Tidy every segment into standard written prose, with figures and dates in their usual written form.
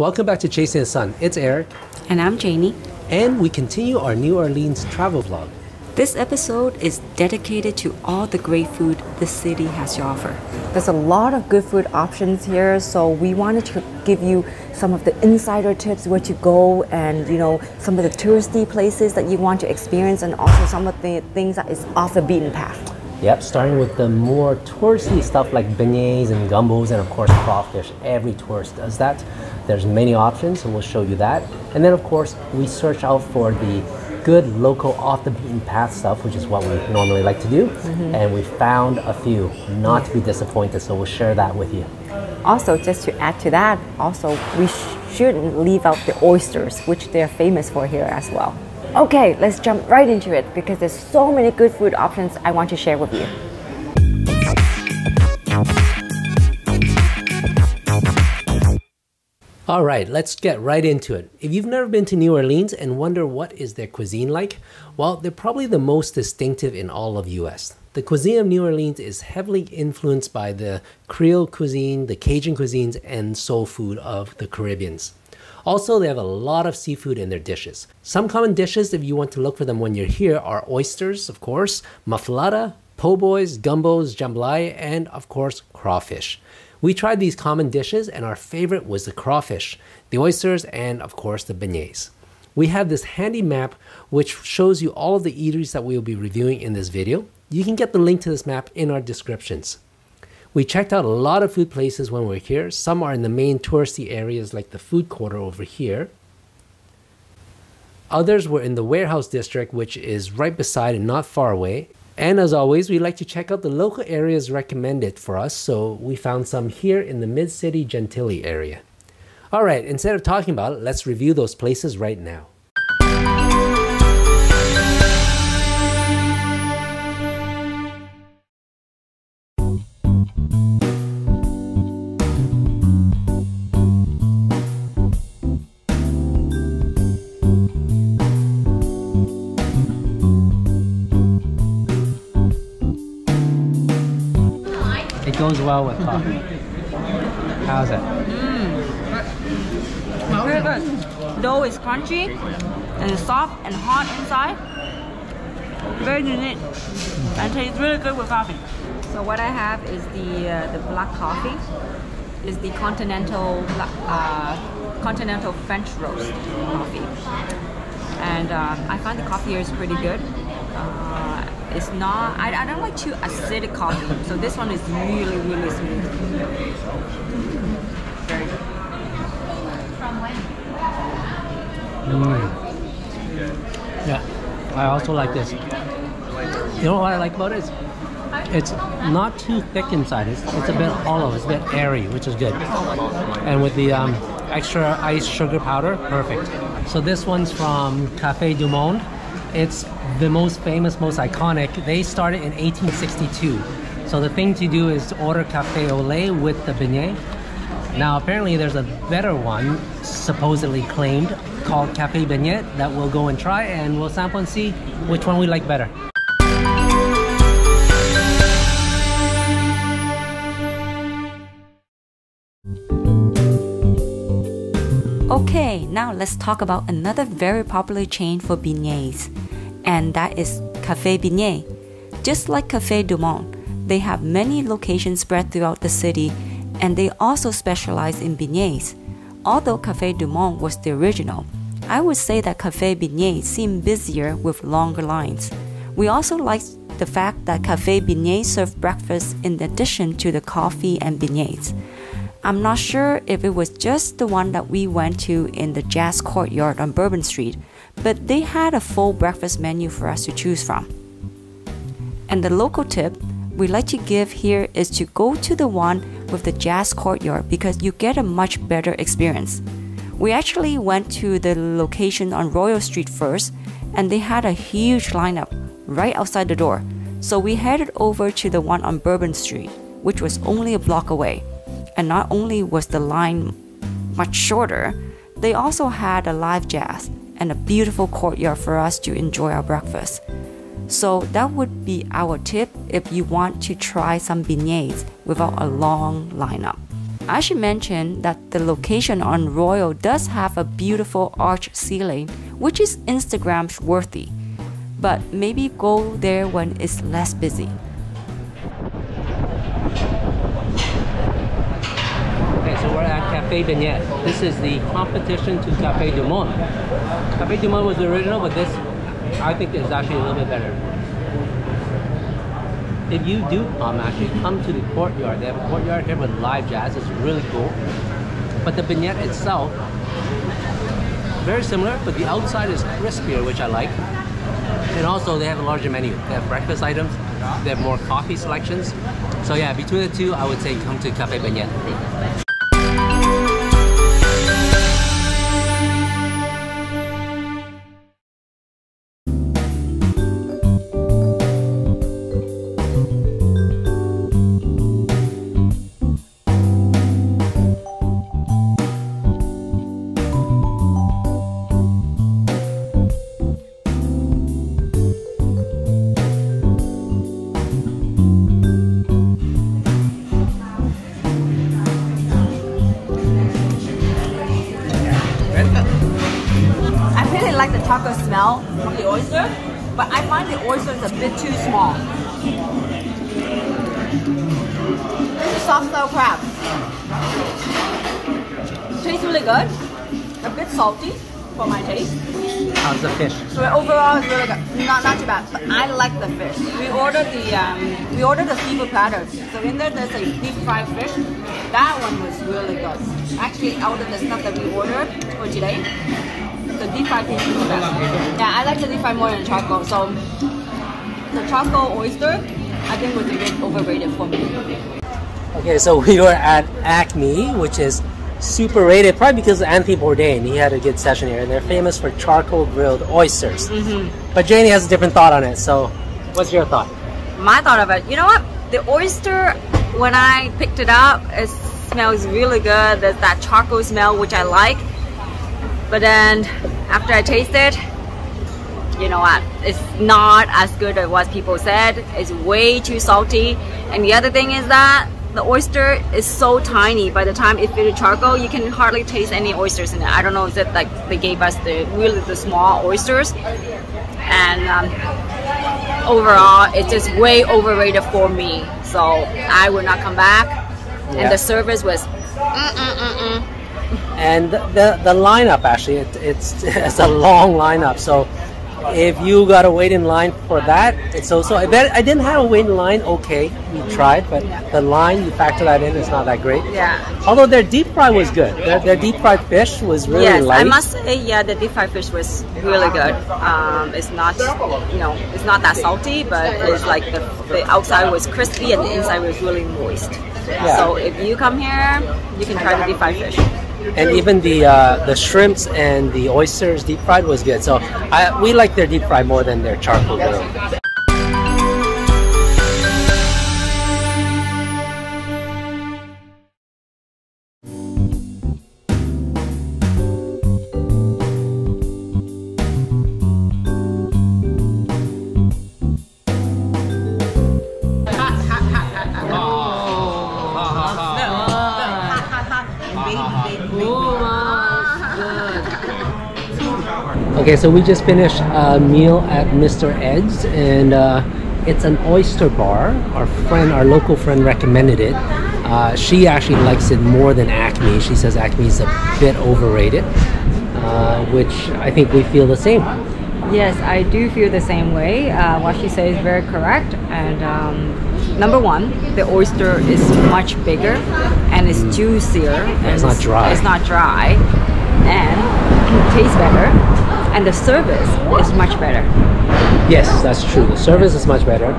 Welcome back to Chasing the Sun. It's Eric. And I'm Janie. And we continue our New Orleans travel vlog. This episode is dedicated to all the great food the city has to offer. There's a lot of good food options here, so we wanted to give you some of the insider tips where to go and, some of the touristy places that you want to experience and also some of the things that is off the beaten path. Yep, starting with the more touristy stuff like beignets and gumbos and of course crawfish. Every tourist does that. There's many options, so we'll show you that. And then of course, we search out for the good local off the beaten path stuff, which is what we normally like to do. And we found a few, not to be disappointed, so we'll share that with you. Also, just to add to that, we shouldn't leave out the oysters, which they're famous for here as well. Okay, let's jump right into it because there's so many good food options I want to share with you. All right, let's get right into it. If you've never been to New Orleans and wonder what is their cuisine like, well, they're probably the most distinctive in all of US. The cuisine of New Orleans is heavily influenced by the Creole cuisine, the Cajun cuisines, and soul food of the Caribbeans. Also, they have a lot of seafood in their dishes. Some common dishes, if you want to look for them when you're here, are oysters, of course, muffaletta, po' boys, gumbos, jambalaya, and of course, crawfish. We tried these common dishes and our favorite was the crawfish, the oysters, and of course the beignets. We have this handy map which shows you all of the eateries that we will be reviewing in this video. You can get the link to this map in our descriptions. We checked out a lot of food places when we were here. Some are in the main touristy areas like the food quarter over here. Others were in the warehouse district, which is right beside and not far away. And as always, we like to check out the local areas recommended for us, so we found some here in the Mid-City Gentilly area. All right, instead of talking about it, let's review those places right now. It goes well with coffee. How's it? Very good. Dough is crunchy and soft and hot inside. Very unique and tastes really good with coffee. So what I have is the black coffee. Is the continental French roast coffee, and I find the coffee here is pretty good. It's not, I don't like too acidic coffee, so this one is really, really smooth. Very good. Yeah, I also like this. You know what I like about it? It's not too thick inside. It's a bit hollow, it's a bit airy, which is good. And with the extra iced sugar powder, perfect. So this one's from Café du Monde. It's the most famous, most iconic. They started in 1862. So the thing to do is to order café au lait with the beignet. Now apparently there's a better one, supposedly claimed, called Café Beignet that we'll go and try and we'll sample and see which one we like better. Okay, now let's talk about another very popular chain for beignets, and that is Café Beignet. Just like Café du Monde, they have many locations spread throughout the city, and they also specialize in beignets. Although Café du Monde was the original, I would say that Café Beignet seemed busier with longer lines. We also like the fact that Café Beignet served breakfast in addition to the coffee and beignets. I'm not sure if it was just the one that we went to in the Jazz Courtyard on Bourbon Street, but they had a full breakfast menu for us to choose from. And the local tip we like to give here is to go to the one with the Jazz Courtyard because you get a much better experience. We actually went to the location on Royal Street first, and they had a huge lineup right outside the door. So we headed over to the one on Bourbon Street, which was only a block away. And not only was the line much shorter, they also had a live jazz and a beautiful courtyard for us to enjoy our breakfast. So that would be our tip if you want to try some beignets without a long lineup. I should mention that the location on Royal does have a beautiful arch ceiling, which is Instagram worthy. But maybe go there when it's less busy. Okay, so we're at Cafe Beignet. This is the competition to Cafe du Monde. Cafe du Monde was the original, but this I think is actually a little bit better. If you do come to the courtyard. They have a courtyard here with live jazz. It's really cool. But the beignet itself, very similar, but the outside is crispier, which I like. And also they have a larger menu. They have breakfast items. They have more coffee selections. So yeah, between the two, I would say come to Cafe Beignet. Like the taco smell from the oyster, but I find the oyster is a bit too small. This is soft shell crab. Tastes really good. A bit salty for my taste. How's the fish? So overall, it's really good. Not too bad, but I like the fish. We ordered the seafood platter. So in there's a deep fried fish. That one was really good. Actually, out of the stuff that we ordered for today, the deep fried fish is the best. Yeah, I like the deep fried more than charcoal. So the charcoal oyster, I think was a bit overrated for me. Okay, so we were at Acme, which is super rated, probably because of Anthony Bourdain. He had a good session here, and they're famous for charcoal grilled oysters. But Janie has a different thought on it. So, what's your thought? My thought of it, you know what? The oyster, when I picked it up, it smells really good. There's that charcoal smell, which I like. But then, after I taste it, you know what? It's not as good as what people said. It's way too salty. And the other thing is that the oyster is so tiny. By the time it filled with charcoal, you can hardly taste any oysters in it. I don't know, is it like they gave us the small oysters? And overall, it's just way overrated for me. So I would not come back. Yeah. And the service was And the lineup, actually, it's a long lineup. So if you gotta wait in line for that, it's also I didn't have a wait in line. Okay, we tried, but the line, you factor that in, it's not that great. Yeah. Although their deep fry was good. Their deep fried fish was really light. I must say, yeah, the deep fried fish was really good. It's not, it's not that salty, but it's like the outside was crispy and the inside was really moist. Yeah. So if you come here, you can try the deep fried fish. And even the shrimps and the oysters deep fried was good. So we like their deep fry more than their charcoal grill. Okay, so we just finished a meal at Mr. Ed's, and it's an oyster bar. Our local friend recommended it. She actually likes it more than Acme. She says Acme is a bit overrated, which I think we feel the same. Yes, I do feel the same way. What she says is very correct. And number one, the oyster is much bigger and it's juicier. And it's not dry. It's not dry, and it tastes better. And the service is much better. Yes, that's true. The service is much better.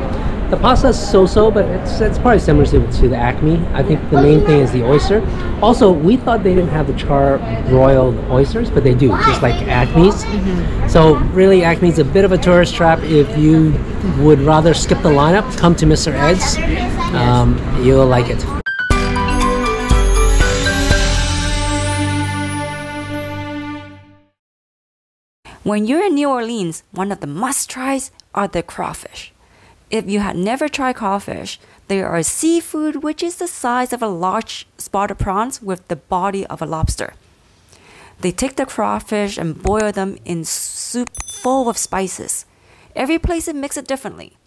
The pasta is so-so, but it's probably similar to the Acme. I think the main thing is the oyster. Also, we thought they didn't have the char-broiled oysters, but they do, just like Acme's. So really, Acme's a bit of a tourist trap. If you would rather skip the lineup, come to Mr. Ed's. You'll like it. When you're in New Orleans, one of the must-tries are the crawfish. If you had never tried crawfish, they are a seafood which is the size of a large spotted prawns with the body of a lobster. They take the crawfish and boil them in soup full of spices. Every place mix it differently.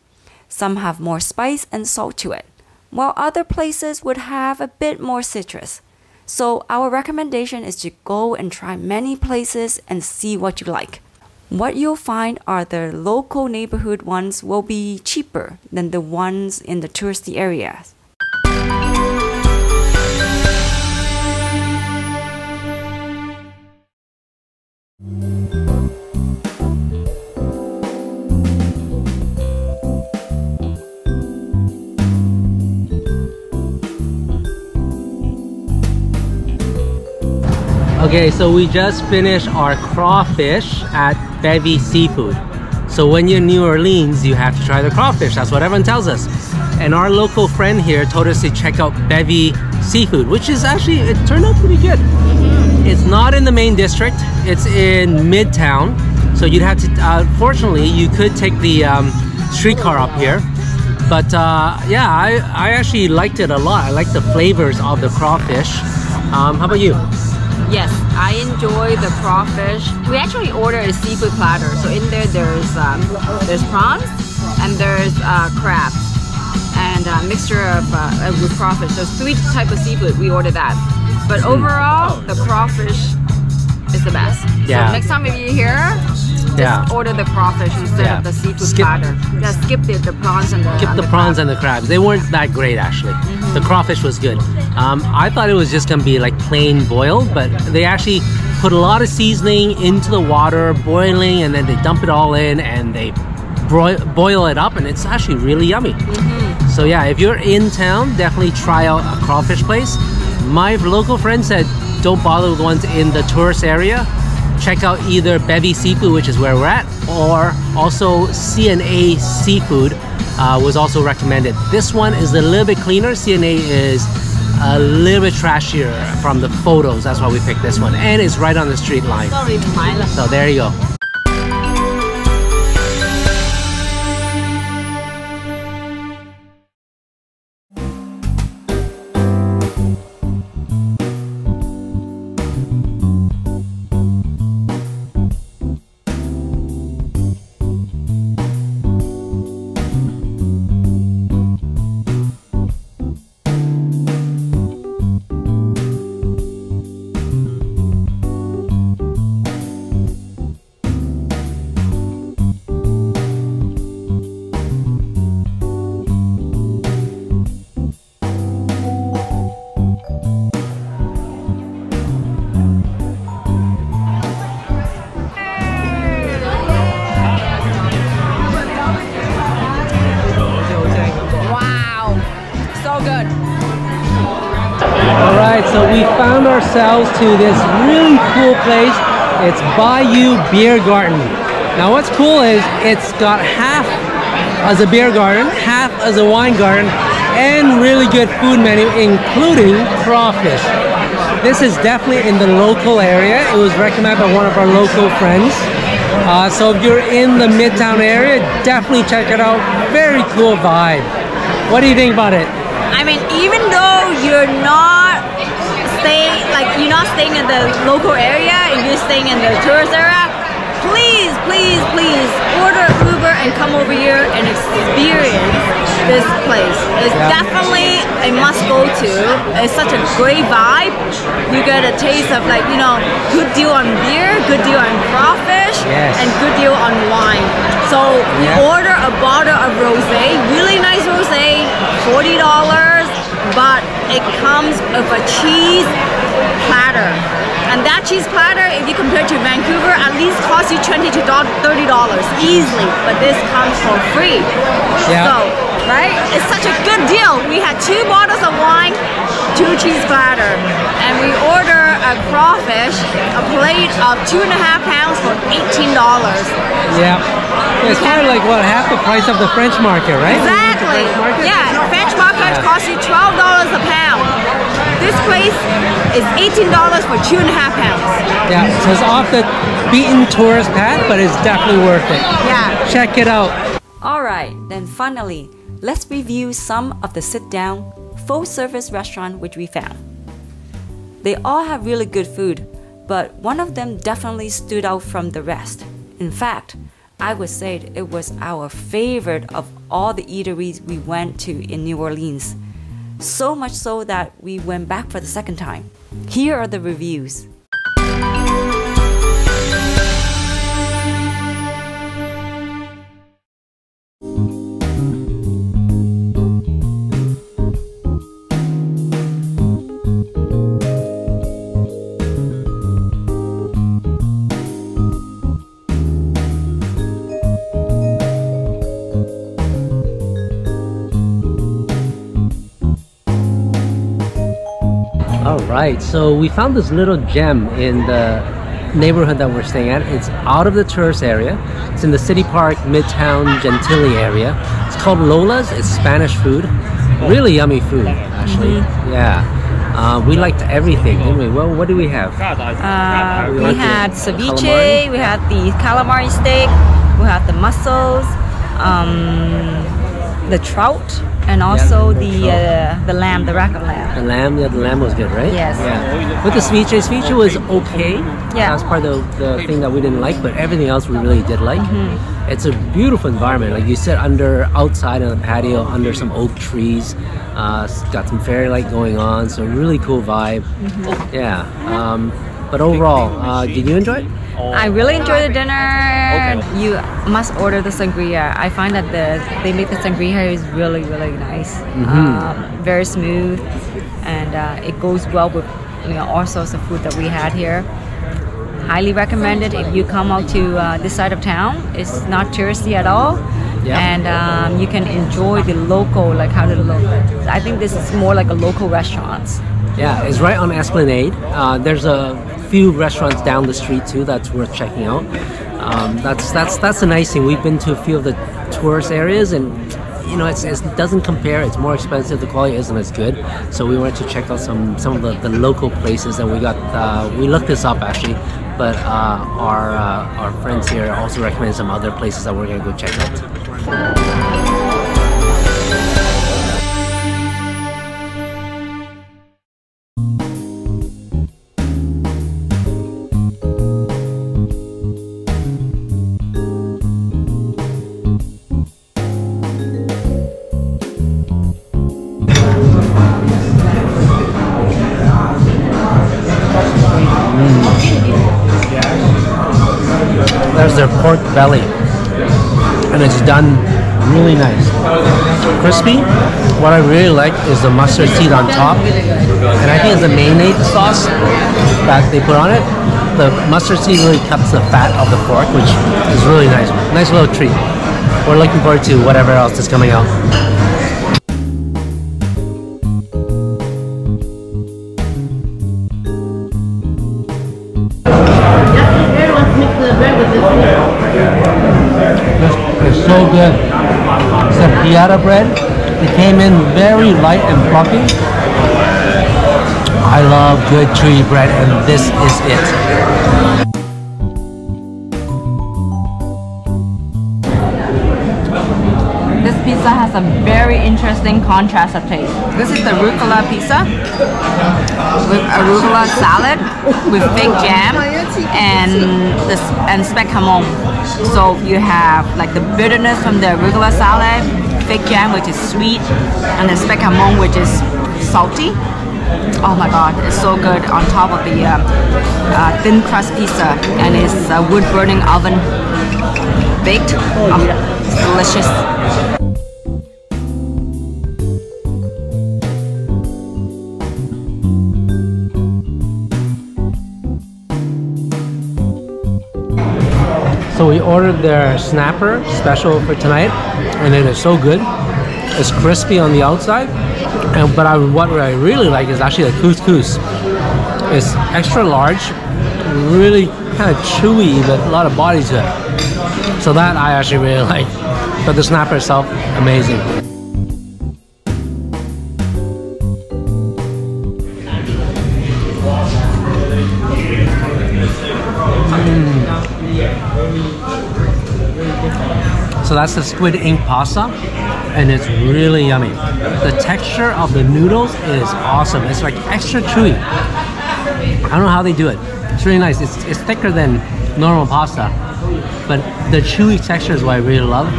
Some have more spice and salt to it, while other places would have a bit more citrus. So our recommendation is to go and try many places and see what you like. What you'll find are the local neighborhood ones will be cheaper than the ones in the touristy areas. Okay, so we just finished our crawfish at Bevi Seafood. So when you're in New Orleans, you have to try the crawfish. That's what everyone tells us. And our local friend here told us to check out Bevi Seafood, which is actually, it turned out pretty good. It's not in the main district, it's in Midtown. So you'd have to, fortunately, you could take the streetcar up here. But yeah, I actually liked it a lot. I like the flavors of the crawfish. How about you? Yes, I enjoy the crawfish. We actually ordered a seafood platter. So in there's prawns and there's crabs and a mixture of with crawfish. There's 3 types of seafood. We ordered that. But overall, the crawfish is the best. Yeah. So next time if you're here, just order the crawfish instead of the seafood platter. Just skip the prawns and the prawns and the crabs. They weren't that great actually. The crawfish was good. I thought it was just gonna be like plain boiled, but they actually put a lot of seasoning into the water, boiling, and then they dump it all in and they boil it up, and it's actually really yummy. So yeah, if you're in town, definitely try out a crawfish place. My local friend said don't bother with ones in the tourist area. Check out either Bevi Seafood, which is where we're at, or also CNA Seafood was also recommended. This one is a little bit cleaner. CNA is a little bit trashier from the photos. That's why we picked this one. And it's right on the street line. So there you go. So we found ourselves to this really cool place. It's Bayou Beer Garden. Now what's cool is it's got half as a beer garden, half as a wine garden, and really good food menu, including crawfish. This is definitely in the local area. It was recommended by one of our local friends. So if you're in the Midtown area, definitely check it out. Very cool vibe. What do you think about it? I mean, even though you're not staying in the local area and you're staying in the tourist area, please order Uber and come over here and experience this place. It's definitely a must go to. It's such a great vibe. You get a taste of good deal on beer, good deal on crawfish, and good deal on wine. So we order a bottle of rosé, really nice rosé, $40, but it comes with a cheese platter. And that cheese platter, if you compare to Vancouver, at least costs you $20 to $30 easily. But this comes for free. So, right? It's such a good deal. We had 2 bottles of wine, 2 cheese platter, and we order a crawfish, a plate of 2.5 pounds for $18. Yeah. It's kind of like half the price of the French market, right? Exactly. Yeah, French market costs you $12 a pound. This place is $18 for 2.5 pounds. Yeah, so it's off the beaten tourist path, but it's definitely worth it. Yeah. Check it out. Alright, Alright, then finally, let's review some of the sit-down, full-service restaurants which we found. They all have really good food, but one of them definitely stood out from the rest. In fact, I would say it was our favorite of all the eateries we went to in New Orleans. So much so that we went back for the second time. Here are the reviews. Alright, so we found this little gem in the neighborhood that we're staying at. It's out of the tourist area. It's in the City Park, Midtown, Gentilly area. It's called Lola's. It's Spanish food. Really yummy food, actually. Yeah. We liked everything, didn't we? Well, what do we have? We had ceviche, we had the calamari steak, we had the mussels, the trout, and also the lamb, the rack of lamb. The lamb, yeah, the lamb was good, right? Yes. Yeah. With the ceviche was okay. Yeah. That was part of the thing that we didn't like, but everything else we really did like. It's a beautiful environment. Like you sit outside on the patio under some oak trees. It's got some fairy light going on, so really cool vibe. Yeah. But overall, did you enjoy it? I really enjoyed the dinner. You must order the sangria. I find that they make the sangria is really, really nice. Very smooth, and it goes well with all sorts of food that we had here. Highly recommended if you come out to this side of town. It's not touristy at all. And you can enjoy the local, like how the local. I think this is more like a local restaurants. Yeah, it's right on Esplanade. There's a few restaurants down the street too that's worth checking out. That's a nice thing. We've been to a few of the tourist areas, and it doesn't compare. It's more expensive. The quality isn't as good. So we wanted to check out some of the local places, and we looked this up actually. But our friends here also recommend some other places that we're gonna go check out. There's their pork belly, and it's done really nice, crispy. What I really like is the mustard seed on top, and I think it's the mayonnaise sauce that they put on it. The mustard seed really cuts the fat of the pork, which is really nice. Nice little treat. We're looking forward to whatever else is coming out. It's so good. It's a piata bread. It came in very light and fluffy. I love good chewy bread, and this is it. This pizza has a very interesting contrast of taste. This is the rucola pizza with arugula salad with fig jam and speck hamon. So you have like the bitterness from the arugula salad, fig jam which is sweet, and the speck hamon which is salty. Oh my god, it's so good on top of the thin crust pizza, and it's a wood burning oven baked. Oh, it's delicious. So we ordered their snapper special for tonight, and it is so good. It's crispy on the outside, but what I really like is actually the couscous. It's extra large, really kind of chewy, but a lot of body to it. So that I actually really like. But the snapper itself, amazing. So So that's the squid ink pasta, and it's really yummy. The texture of the noodles is awesome. It's like extra chewy. I don't know how they do it. It's really nice. It's thicker than normal pasta, but the chewy texture is what I really love.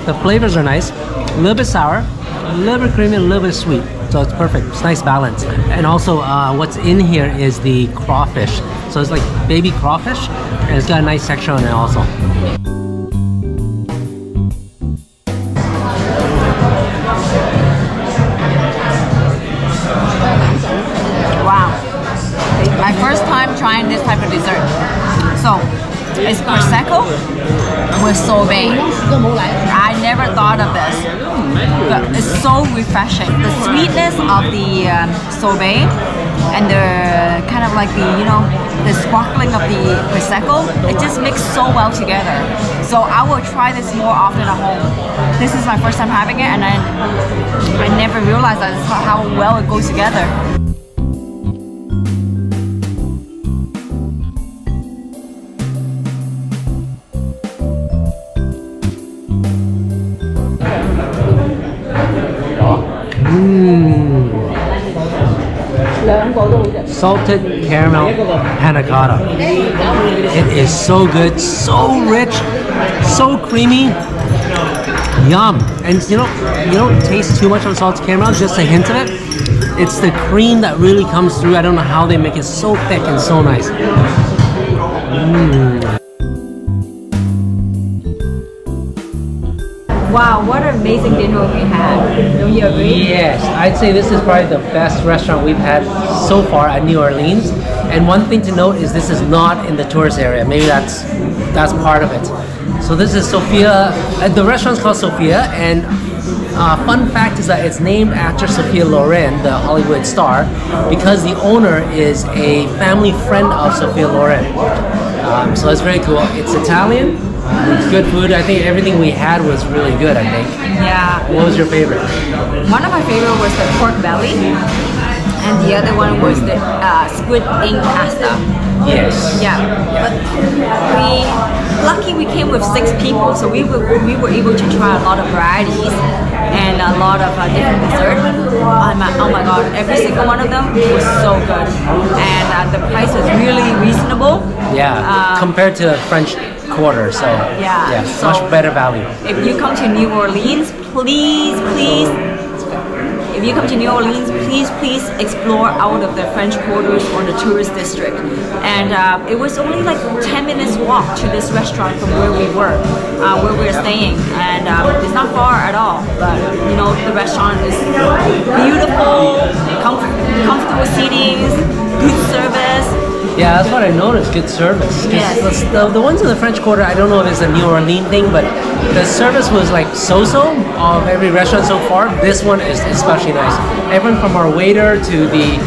The flavors are nice, a little bit sour, a little bit creamy, a little bit sweet. So it's perfect. It's nice balance. And also what's in here is the crawfish. So it's like baby crawfish, and it's got a nice texture on it also. Wow. My first time trying this type of dessert. So it's prosecco with sorbet. I never thought of this, but it's so refreshing. The sweetness of the sorbet and the kind of like the, you know, the sparkling of the prosecco, it just mixed so well together. So I will try this more often at home. This is my first time having it, and I never realized that how well it goes together. Salted caramel panna cotta. It is so good, so rich, so creamy. Yum. And you don't taste too much of salted caramel, just a hint of it. It's the cream that really comes through. I don't know how they make it so thick and so nice. Wow, what an amazing dinner we had. Don't you agree? Yes, I'd say this is probably the best restaurant we've had so far at New Orleans. And one thing to note is this is not in the tourist area. Maybe that's part of it. So this is Sofia. The restaurant's called Sofia, and fun fact is that it's named after Sophia Loren, the Hollywood star, because the owner is a family friend of Sophia Loren. So that's very cool. It's Italian. It's good food. I think everything we had was really good, I think. Yeah. What was your favorite? One of my favorite was the pork belly, and the other one was the squid ink pasta. Yes. Yeah. But we came with 6 people, so we were able to try a lot of varieties and a lot of different desserts. Oh my god, every single one of them was so good, and the price was really reasonable. Yeah, compared to French Quarter, so yeah, so much better value. If you come to New Orleans, please explore out of the French Quarters or the tourist district. And it was only like 10 minutes walk to this restaurant from where we were staying, and it's not far at all. But you know, the restaurant is beautiful, comfortable seatings, good service. Yeah, that's what I noticed. Good service. Yes. The ones in the French Quarter, I don't know if it's a New Orleans thing, but the service was like so-so of every restaurant so far. This one is especially nice. Everyone from our waiter to the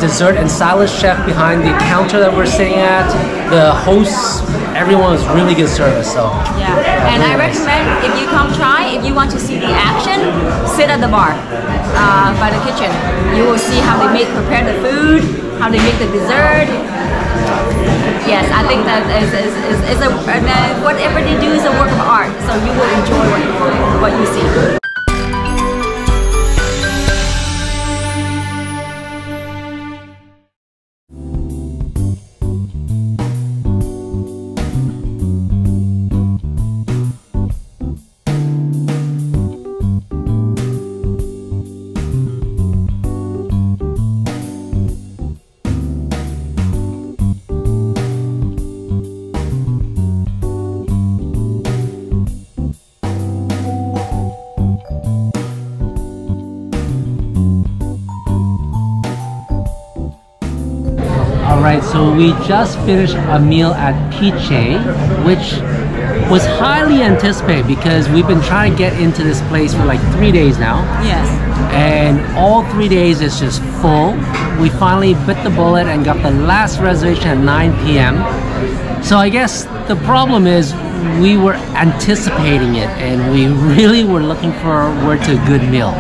dessert and salad chef behind the counter that we're sitting at, the hosts, everyone was really good service. So yeah, and I recommend if you come try, if you want to see the action, sit at the bar by the kitchen. You will see how they prepare the food, how they make the dessert. Yes, I think that whatever they do is a work of art, so you will enjoy what you see. Alright, so we just finished a meal at Peche, which was highly anticipated because we've been trying to get into this place for like 3 days now. Yes. And all 3 days it's just full. We finally bit the bullet and got the last reservation at 9 p.m. So I guess the problem is we were anticipating it and we really were looking forward to a good meal.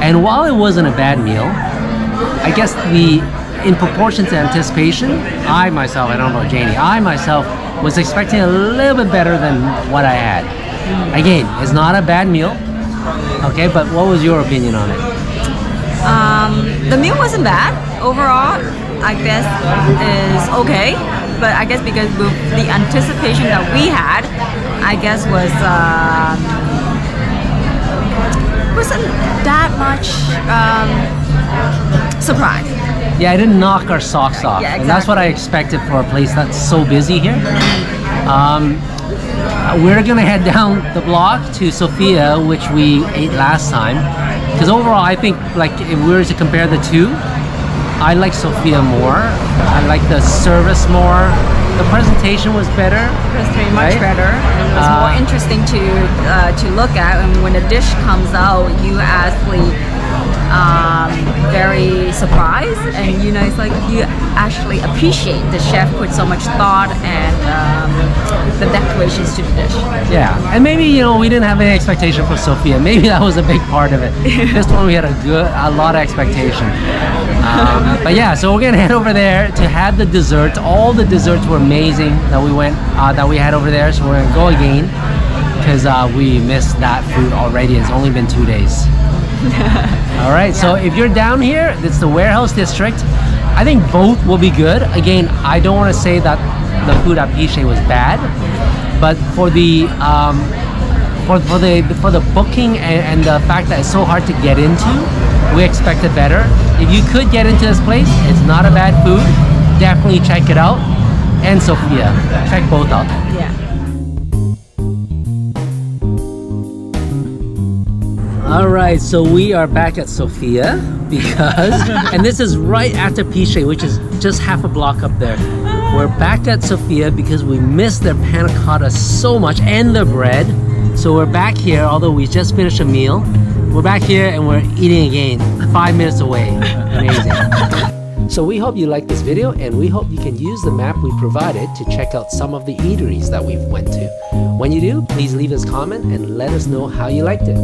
And while it wasn't a bad meal, I guess in proportion to anticipation, I don't know Janie, I myself was expecting a little bit better than what I had. Again, it's not a bad meal. Okay, but what was your opinion on it? The meal wasn't bad. Overall, I guess is okay. But I guess because the anticipation that we had, I guess wasn't that much surprise. Yeah, it didn't knock our socks off. Yeah, exactly. And that's what I expected for a place that's so busy here. We're gonna head down the block to Sofia, which we ate last time. Because overall, I think like if we were to compare the two, I like Sofia more. I like the service more. The presentation was better. It was pretty much better. It was more interesting to look at, and when the dish comes out, you actually very surprised, and you know it's like you actually appreciate the chef put so much thought and the decorations to the dish. Yeah, and maybe you know we didn't have any expectation for Sofia. Maybe that was a big part of it. This one we had a lot of expectation. But yeah, so we're gonna head over there to have the desserts. All the desserts were amazing that we had over there. So we're gonna go again because we missed that food already. It's only been 2 days. All right, so if you're down here, it's the warehouse district. I think both will be good. Again, I don't want to say that the food at Peche was bad, but for the for the booking and the fact that it's so hard to get into, we expected better. If you could get into this place, it's not a bad food. Definitely check it out. And Sofia, check both out. Yeah. Alright, so we are back at Sofia because, and this is right after Peche, which is just half a block up there. We're back at Sofia because we missed their panna cotta so much and the bread. So we're back here, although we just finished a meal. We're back here and we're eating again, 5 minutes away. Amazing. So we hope you liked this video, and we hope you can use the map we provided to check out some of the eateries that we've went to. When you do, please leave us a comment and let us know how you liked it.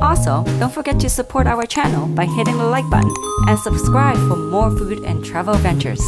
Also, don't forget to support our channel by hitting the like button and subscribe for more food and travel adventures.